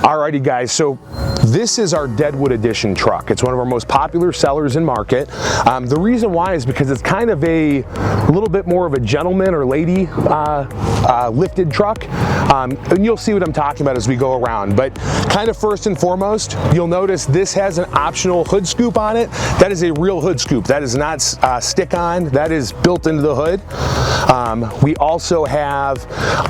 Alrighty guys, so this is our Deadwood Edition truck. It's one of our most popular sellers in market. The reason why is because it's kind of a little bit more of a gentleman or lady lifted truck. And you'll see what I'm talking about as we go around. But kind of first and foremost, you'll notice this has an optional hood scoop on it. That is a real hood scoop. That is not stick-on. That is built into the hood. We also have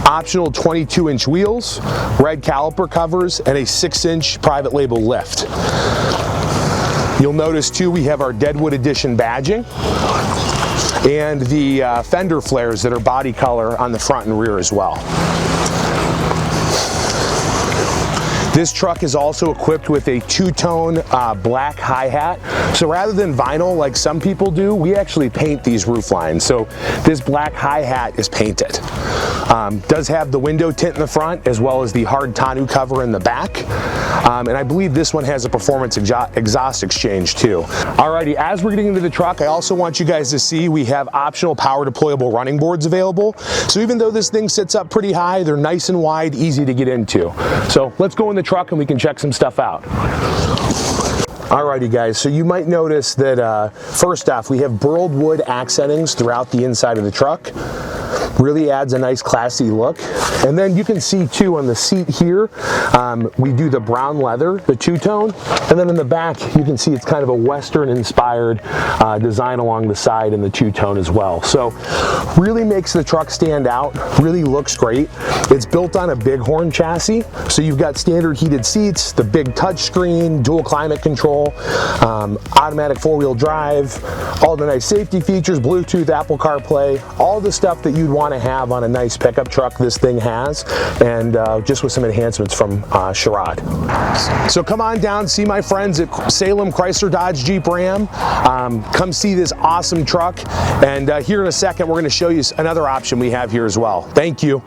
optional 22-inch wheels, red caliper covers, and a 6-inch private label lift. You'll notice too we have our Deadwood Edition badging and the fender flares that are body color on the front and rear as well. This truck is also equipped with a two-tone black hi-hat. So rather than vinyl like some people do, we actually paint these roof lines. So this black hi-hat is painted. Does have the window tint in the front as well as the hard tonneau cover in the back. And I believe this one has a performance exhaust exchange too. Alrighty, as we're getting into the truck, I also want you guys to see we have optional power deployable running boards available. So even though this thing sits up pretty high, they're nice and wide, easy to get into. So let's go in the truck and we can check some stuff out. Alrighty guys, so you might notice that first off, we have burled wood accentings throughout the inside of the truck. Really adds a nice classy look. And then you can see too on the seat here, we do the brown leather, the two-tone, and then in the back you can see it's kind of a Western inspired design along the side in the two-tone as well. So really makes the truck stand out, really looks great. It's built on a Big Horn chassis, so you've got standard heated seats, the big touch screen, dual climate control, automatic four-wheel drive, all the nice safety features, Bluetooth, Apple CarPlay, all the stuff that you'd want to have on a nice pickup truck this thing has, and just with some enhancements from Sherrod. So come on down, see my friends at Salem Chrysler Dodge Jeep Ram. Come see this awesome truck, and here in a second we're going to show you another option we have here as well. Thank you.